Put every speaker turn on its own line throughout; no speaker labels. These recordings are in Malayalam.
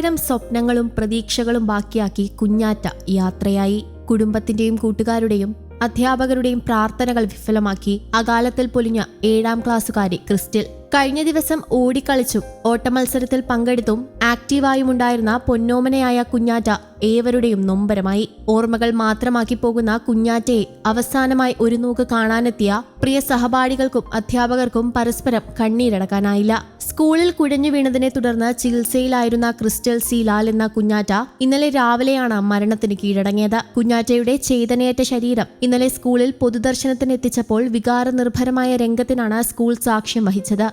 1000 സ്വപ്നങ്ങളും പ്രതീക്ഷകളും ബാക്കിയാക്കി കുഞ്ഞാറ്റ യാത്രയായി. കുടുംബത്തിന്റെയും കൂട്ടുകാരുടെയും അധ്യാപകരുടെയും പ്രാർത്ഥനകൾ വിഫലമാക്കി അകാലത്തിൽ പൊലിഞ്ഞ 7ാം ക്ലാസ്സുകാരി ക്രിസ്റ്റൽ. കഴിഞ്ഞ ദിവസം ഓടിക്കളിച്ചും ഓട്ടമത്സരത്തിൽ പങ്കെടുത്തും ആക്റ്റീവായുമുണ്ടായിരുന്ന പൊന്നോമനയായ കുഞ്ഞാറ്റ ഏവരുടെയും നൊമ്പരമായി. ഓർമ്മകൾ മാത്രമാക്കി പോകുന്ന കുഞ്ഞാറ്റയെ അവസാനമായി ഒരു നോക്ക് കാണാനെത്തിയ പ്രിയ സഹപാഠികൾക്കും അധ്യാപകർക്കും പരസ്പരം കണ്ണീരടക്കാനായില്ല. സ്കൂളിൽ കുഴഞ്ഞു വീണതിനെ തുടർന്ന് ചികിത്സയിലായിരുന്ന ക്രിസ്റ്റൽ സി ലാൽ എന്ന കുഞ്ഞാറ്റ ഇന്നലെ രാവിലെയാണ് മരണത്തിന് കീഴടങ്ങിയത്. കുഞ്ഞാറ്റയുടെ ചേതനയേറ്റ ശരീരം ഇന്നലെ സ്കൂളിൽ പൊതുദർശനത്തിന് എത്തിച്ചപ്പോൾ വികാരനിർഭരമായ രംഗത്തിനാണ് സ്കൂൾ സാക്ഷ്യം വഹിച്ചത്.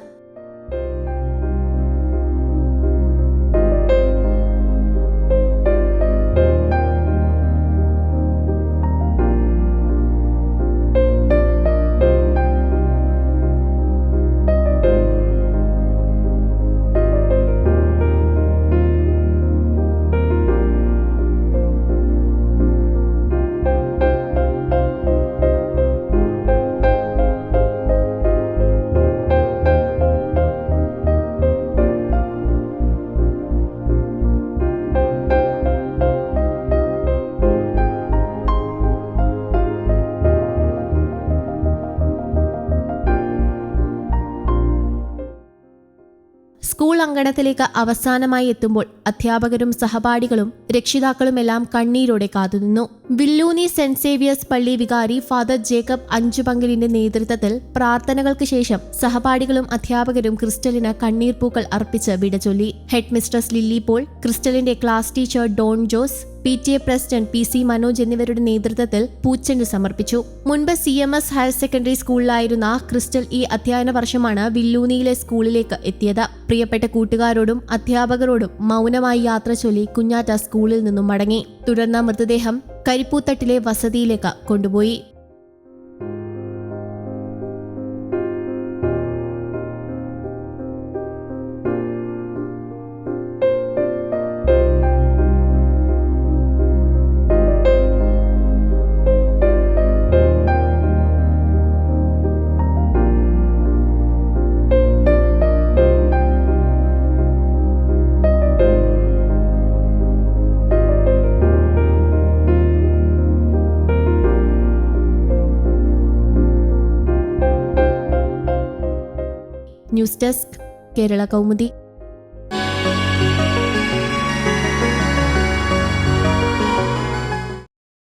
സ്കൂൾ അങ്കണത്തിലേക്ക് അവസാനമായി എത്തുമ്പോൾ അധ്യാപകരും സഹപാഠികളും രക്ഷിതാക്കളുമെല്ലാം കണ്ണീരോടെ കാത്തുനിന്നു. വില്ലൂനി സെന്റ് സേവിയേഴ്സ് പള്ളി വികാരി ഫാദർ ജേക്കബ് അഞ്ചുപങ്കലിന്റെ നേതൃത്വത്തിൽ പ്രാർത്ഥനകൾക്ക് ശേഷം സഹപാഠികളും അധ്യാപകരും ക്രിസ്റ്റലിന് കണ്ണീർപ്പൂക്കൾ അർപ്പിച്ച് വിട ചൊല്ലി. ഹെഡ് മിസ്ട്രസ് ലില്ലി പോൾ, ക്രിസ്റ്റലിന്റെ class teacher Don Jose, PTA president PC Manoj എന്നിവരുടെ നേതൃത്വത്തിൽ പൂച്ചെണ്ട് സമർപ്പിച്ചു. മുൻപ് CMS ഹയർ സെക്കൻഡറി സ്കൂളിലായിരുന്ന ക്രിസ്റ്റൽ ഈ അധ്യയന വർഷമാണ് വില്ലൂനിയിലെ സ്കൂളിലേക്ക് എത്തിയത്. പ്രിയപ്പെട്ട കൂട്ടുകാരോടും അധ്യാപകരോടും മൗനമായി യാത്ര ചൊല്ലി കുഞ്ഞാറ്റ സ്കൂളിൽ നിന്നും മടങ്ങി. തുടർന്ന് മൃതദേഹം കരിപ്പൂത്തട്ടിലെ വസതിയിലേക്ക് കൊണ്ടുപോയി. News desk, Kerala Kaumudi.